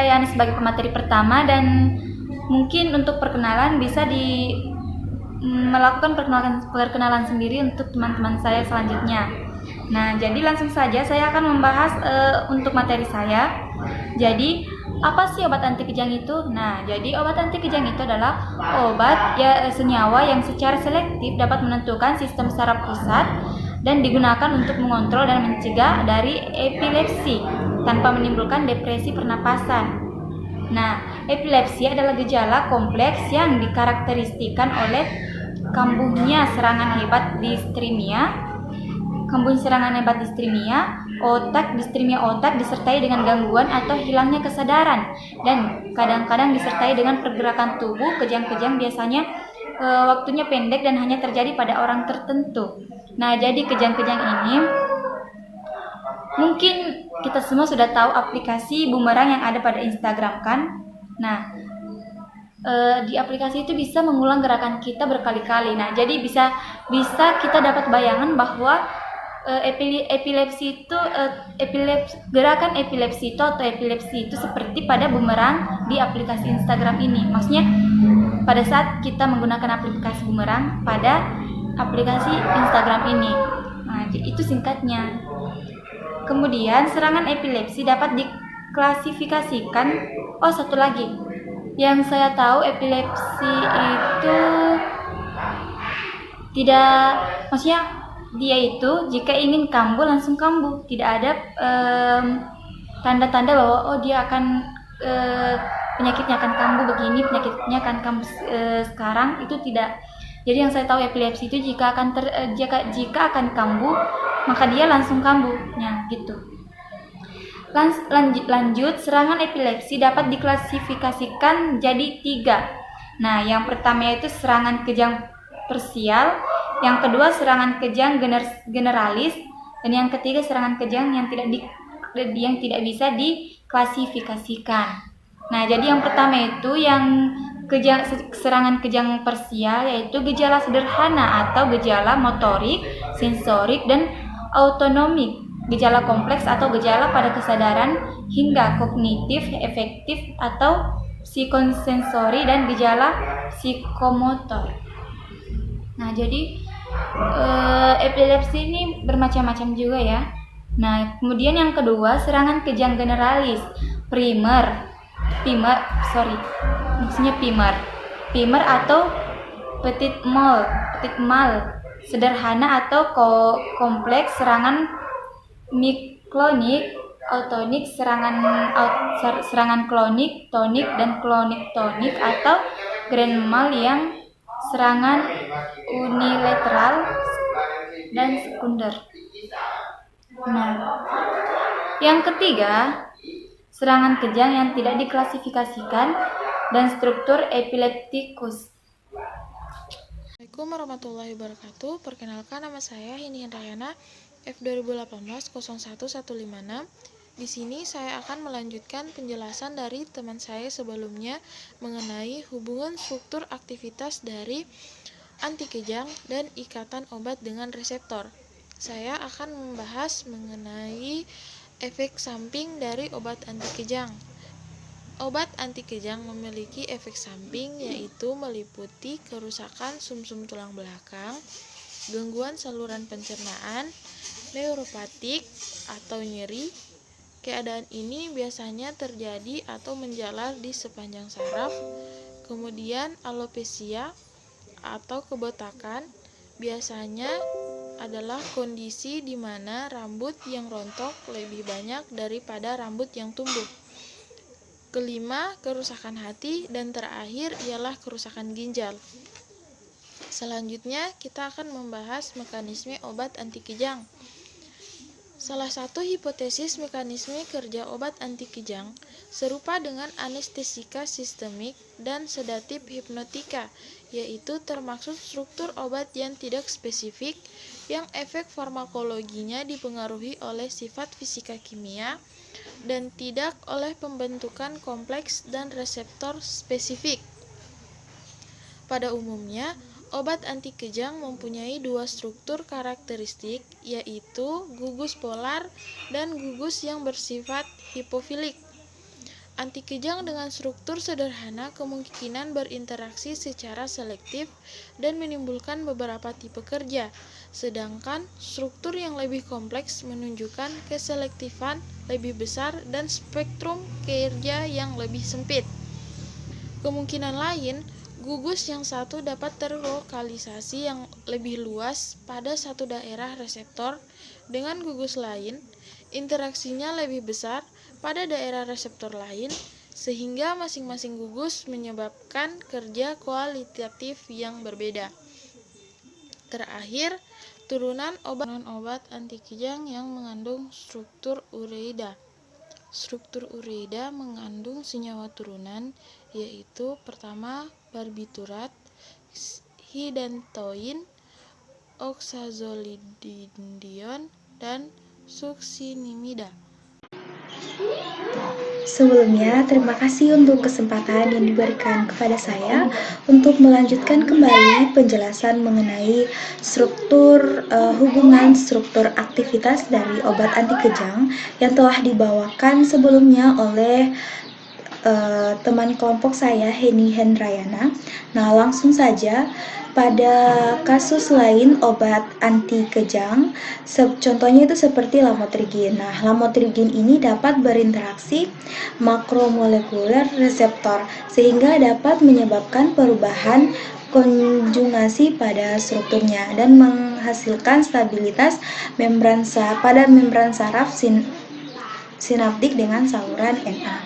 saya sebagai pemateri pertama, dan mungkin untuk perkenalan bisa melakukan perkenalan sendiri untuk teman-teman saya selanjutnya. Nah, jadi langsung saja saya akan membahas untuk materi saya. Jadi, apa sih obat anti kejang itu? Nah, jadi obat anti kejang itu adalah obat senyawa yang secara selektif dapat menentukan sistem saraf pusat dan digunakan untuk mengontrol dan mencegah dari epilepsi tanpa menimbulkan depresi pernapasan. Nah, epilepsi adalah gejala kompleks yang dikarakteristikan oleh kambuhnya serangan hebat distimia, distimia otak disertai dengan gangguan atau hilangnya kesadaran, dan kadang-kadang disertai dengan pergerakan tubuh kejang-kejang, biasanya waktunya pendek dan hanya terjadi pada orang tertentu. Nah, jadi kejang-kejang ini mungkin kita semua sudah tahu aplikasi bumerang yang ada pada Instagram kan? Nah, di aplikasi itu bisa mengulang gerakan kita berkali-kali. Nah, jadi bisa kita dapat bayangan bahwa gerakan epilepsi itu seperti pada bumerang di aplikasi Instagram ini. Maksudnya pada saat kita menggunakan aplikasi bumerang pada aplikasi Instagram ini. Nah, itu singkatnya. Kemudian serangan epilepsi dapat diklasifikasikan. Oh, satu lagi. Yang saya tahu, epilepsi itu tidak, maksudnya dia itu jika ingin kambuh langsung kambuh. Tidak ada tanda-tanda bahwa dia akan penyakitnya akan kambuh begini, penyakitnya akan kambuh sekarang, itu tidak. Jadi yang saya tahu epilepsi itu jika akan kambuh, maka dia langsung kambuhnya gitu. Lanjut, serangan epilepsi dapat diklasifikasikan jadi 3. Nah, yang pertama yaitu serangan kejang parsial, yang kedua serangan kejang generalis, dan yang ketiga serangan kejang yang tidak bisa diklasifikasikan. Nah, jadi yang pertama itu yang serangan kejang parsial, yaitu gejala sederhana atau gejala motorik, sensorik, dan autonomik, gejala kompleks atau gejala pada kesadaran hingga kognitif, efektif atau psikosensori, dan gejala psikomotor. Nah, jadi epilepsi ini bermacam-macam juga ya. Nah, kemudian yang kedua serangan kejang generalis, primer atau petit mal, sederhana atau kompleks, serangan miklonik, autonik, serangan klonik, tonik, dan klonik-tonik, atau grand mal yang serangan unilateral dan sekunder. Nah, yang ketiga serangan kejang yang tidak diklasifikasikan dan struktur epileptikus. Assalamualaikum warahmatullahi wabarakatuh. Perkenalkan, nama saya Hini Hendayana, F2018-01156. Di sini saya akan melanjutkan penjelasan dari teman saya sebelumnya mengenai hubungan struktur aktivitas dari anti kejang dan ikatan obat dengan reseptor. Saya akan membahas mengenai efek samping dari obat anti kejang. Obat anti kejang memiliki efek samping, yaitu meliputi kerusakan sumsum tulang belakang, gangguan saluran pencernaan, neuropatik atau nyeri. Keadaan ini biasanya terjadi atau menjalar di sepanjang saraf. Kemudian alopecia atau kebotakan biasanya adalah kondisi di mana rambut yang rontok lebih banyak daripada rambut yang tumbuh. Kelima, kerusakan hati, dan terakhir ialah kerusakan ginjal. Selanjutnya, kita akan membahas mekanisme obat anti kejang. Salah satu hipotesis mekanisme kerja obat anti kejang serupa dengan anestesika sistemik dan sedatif hipnotika, yaitu termaksud struktur obat yang tidak spesifik, yang efek farmakologinya dipengaruhi oleh sifat fisika kimia dan tidak oleh pembentukan kompleks dan reseptor spesifik. Pada umumnya, obat anti kejang mempunyai 2 struktur karakteristik, yaitu gugus polar dan gugus yang bersifat hipofilik. Anti kejang dengan struktur sederhana kemungkinan berinteraksi secara selektif dan menimbulkan beberapa tipe kerja, sedangkan struktur yang lebih kompleks menunjukkan keselektifan lebih besar dan spektrum kerja yang lebih sempit. Kemungkinan lain, gugus yang satu dapat terlokalisasi yang lebih luas pada satu daerah reseptor dengan gugus lain, interaksinya lebih besar pada daerah reseptor lain, sehingga masing-masing gugus menyebabkan kerja kualitatif yang berbeda. Terakhir, turunan obat anti kejang yang mengandung struktur ureida. Struktur ureida mengandung senyawa turunan, yaitu pertama barbiturat, hidantoin, oxazolidindion, dan suksinimida. Sebelumnya, terima kasih untuk kesempatan yang diberikan kepada saya untuk melanjutkan kembali penjelasan mengenai hubungan struktur aktivitas dari obat anti kejang yang telah dibawakan sebelumnya oleh teman kelompok saya, Heni Hendrayana. Nah, langsung saja pada kasus lain obat anti kejang, contohnya itu seperti lamotrigin. Nah, lamotrigin ini dapat berinteraksi makromolekuler reseptor sehingga dapat menyebabkan perubahan konjugasi pada strukturnya dan menghasilkan stabilitas pada membran saraf sinaptik dengan saluran Na.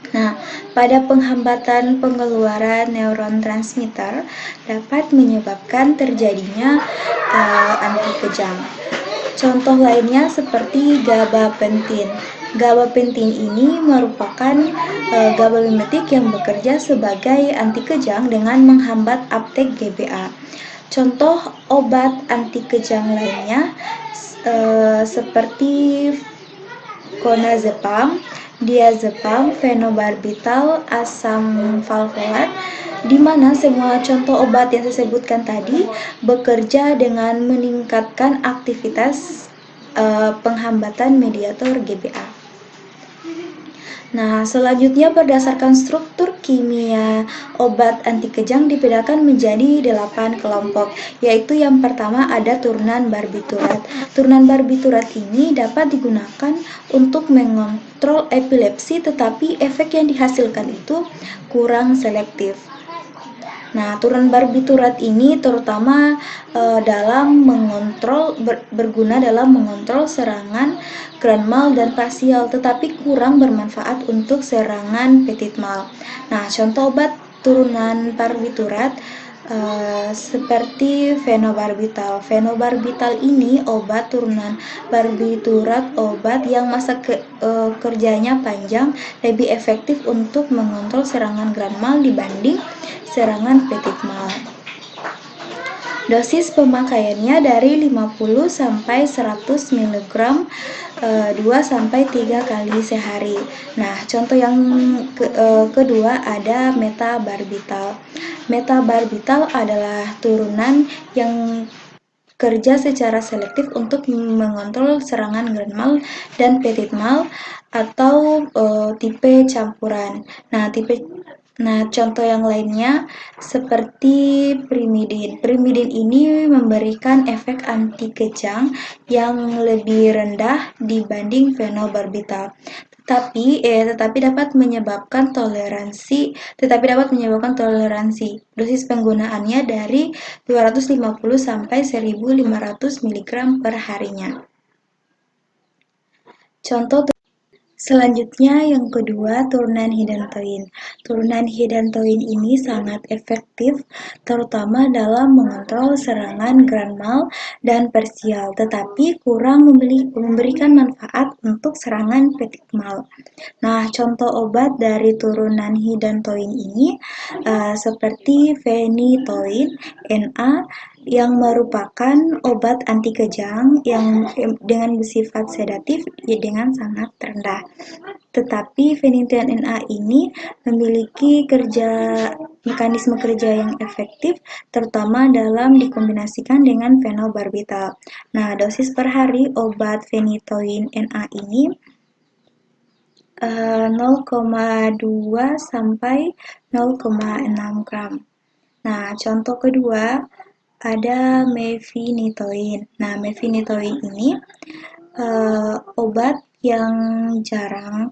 Nah, pada penghambatan pengeluaran neuron transmitter dapat menyebabkan terjadinya anti kejang. Contoh lainnya seperti gabapentin. Gabapentin ini merupakan gabapentinoid yang bekerja sebagai anti kejang dengan menghambat uptake GBA. Contoh obat anti kejang lainnya seperti clonazepam, diazepam, fenobarbital, asam valproat, di mana semua contoh obat yang saya sebutkan tadi bekerja dengan meningkatkan aktivitas penghambatan mediator GBA. Nah, selanjutnya berdasarkan struktur kimia obat anti kejang dibedakan menjadi 8 kelompok, yaitu yang pertama ada turunan barbiturat. Turunan barbiturat ini dapat digunakan untuk mengontrol epilepsi, tetapi efek yang dihasilkan itu kurang selektif. Nah, turunan barbiturat ini terutama berguna dalam mengontrol serangan grand mal dan partial, tetapi kurang bermanfaat untuk serangan petit mal. Nah, contoh obat turunan barbiturat seperti fenobarbital. Fenobarbital ini obat turunan barbiturat, obat yang masa kerjanya panjang, lebih efektif untuk mengontrol serangan grand mal dibanding serangan petit mal. Dosis pemakaiannya dari 50 sampai 100 mg 2 sampai 3 kali sehari. Nah, contoh yang kedua ada metabarbital. Metabarbital adalah turunan yang kerja secara selektif untuk mengontrol serangan grand mal dan petit mal atau tipe campuran. Nah, contoh yang lainnya seperti primidin. Primidin ini memberikan efek anti kejang yang lebih rendah dibanding fenobarbital. Tetapi dapat menyebabkan toleransi. Dosis penggunaannya dari 250 sampai 1500 mg per harinya. Contoh selanjutnya yang kedua, turunan hidantoin. Turunan hidantoin ini sangat efektif terutama dalam mengontrol serangan grand mal dan partial, tetapi kurang memberikan manfaat untuk serangan petit mal. Nah, contoh obat dari turunan hidantoin ini seperti phenytoin, Na, yang merupakan obat anti kejang yang dengan bersifat sedatif dengan sangat rendah. Tetapi phenytoin Na ini memiliki mekanisme kerja yang efektif, terutama dalam dikombinasikan dengan fenobarbital. Nah, dosis per hari obat phenytoin Na ini 0,2 sampai 0,6 gram. Nah, contoh kedua ada mefenitoin. Nah, mefenitoin ini obat yang jarang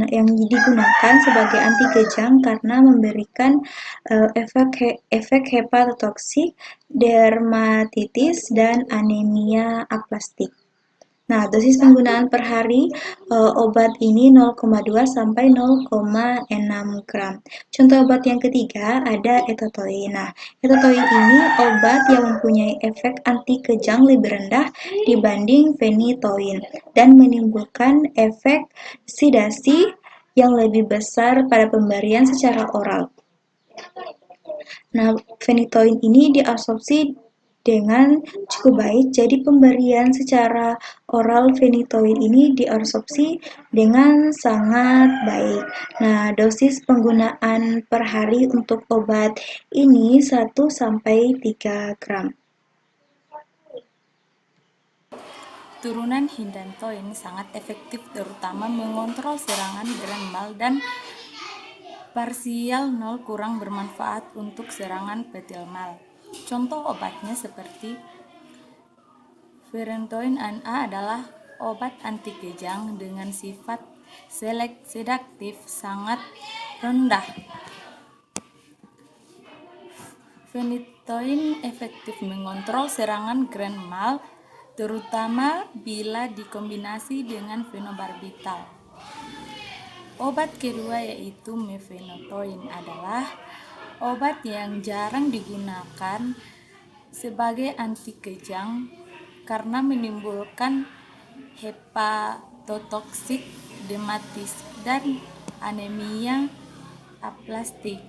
yang digunakan sebagai anti kejang karena memberikan efek hepatotoksik, dermatitis, dan anemia aplastik. Nah, dosis penggunaan per hari obat ini 0,2 sampai 0,6 gram. Contoh obat yang ketiga ada etotoin. Nah, etotoin ini obat yang mempunyai efek anti kejang lebih rendah dibanding fenitoin dan menimbulkan efek sedasi yang lebih besar pada pemberian secara oral. Nah, fenitoin ini diabsorpsi dengan cukup baik, jadi pemberian secara oral fenitoin ini diabsorpsi dengan sangat baik. Nah, dosis penggunaan per hari untuk obat ini 1 sampai 3 gram. Turunan hidantoin sangat efektif terutama mengontrol serangan grand mal dan parsial 0 kurang bermanfaat untuk serangan petil mal. Contoh obatnya seperti Furantoin NA adalah obat anti kejang dengan sifat sedaktif sangat rendah. Fenitoin efektif mengontrol serangan grand mal terutama bila dikombinasi dengan fenobarbital. Obat kedua yaitu mefenitoin adalah obat yang jarang digunakan sebagai anti kejang karena menimbulkan hepatotoksik, dermatitis, dan anemia aplastik.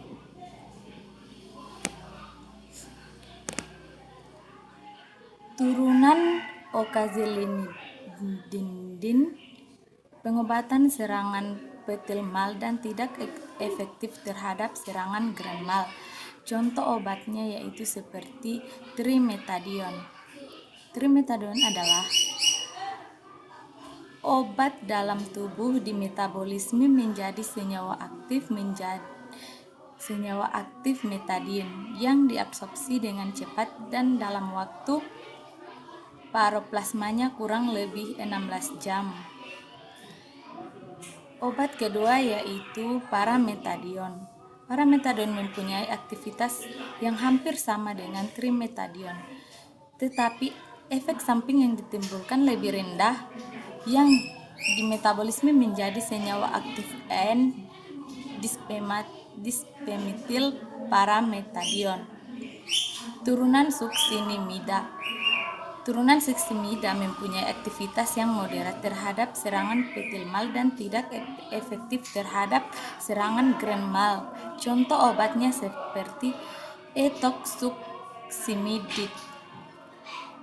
Turunan oxazolidin pengobatan serangan petil mal dan tidak efektif terhadap serangan grand mal. Contoh obatnya yaitu seperti trimetadion. Trimetadion adalah obat dalam tubuh dimetabolisme menjadi senyawa aktif metadin yang diabsorpsi dengan cepat dan dalam waktu paroplasmanya kurang lebih 16 jam. Obat kedua yaitu parametadion. Parametadion mempunyai aktivitas yang hampir sama dengan trimetadion, tetapi efek samping yang ditimbulkan lebih rendah yang dimetabolisme menjadi senyawa aktif N-dispemetil parametadion. Turunan suksinimida. Turunan suksinimida mempunyai aktivitas yang moderat terhadap serangan petil mal dan tidak efektif terhadap serangan grand mal. Contoh obatnya seperti etoxuksimidid.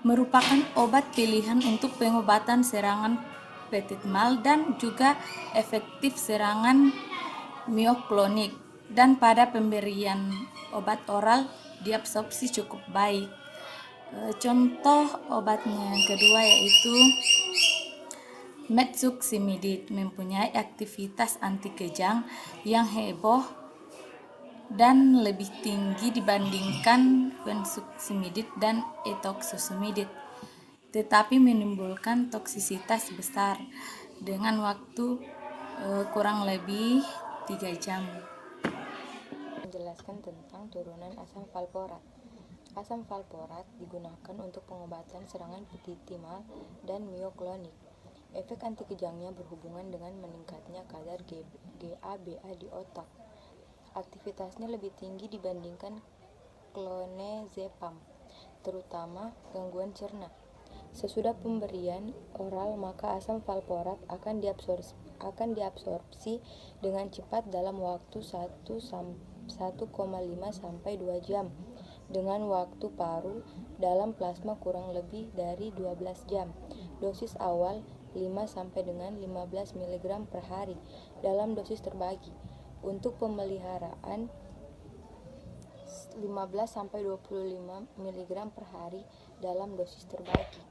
Merupakan obat pilihan untuk pengobatan serangan petil mal dan juga efektif serangan mioklonik, dan pada pemberian obat oral diabsorpsi cukup baik. Contoh obatnya yang kedua yaitu metsuximidid, mempunyai aktivitas anti kejang yang heboh dan lebih tinggi dibandingkan fensuximidid dan etoxusimidid, tetapi menimbulkan toksisitas besar dengan waktu kurang lebih 3 jam. Menjelaskan tentang turunan asam valproat. Asam valproat digunakan untuk pengobatan serangan petil mal dan mioklonik. Efek anti kejangnya berhubungan dengan meningkatnya kadar GABA di otak. Aktivitasnya lebih tinggi dibandingkan clonazepam, terutama gangguan cerna. Sesudah pemberian oral, maka asam valproat akan diabsorpsi dengan cepat dalam waktu 1,5 sampai 2 jam, dengan waktu paru dalam plasma kurang lebih dari 12 jam. Dosis awal 5 sampai dengan 15 mg per hari dalam dosis terbagi. Untuk pemeliharaan 15 sampai 25 mg per hari dalam dosis terbagi.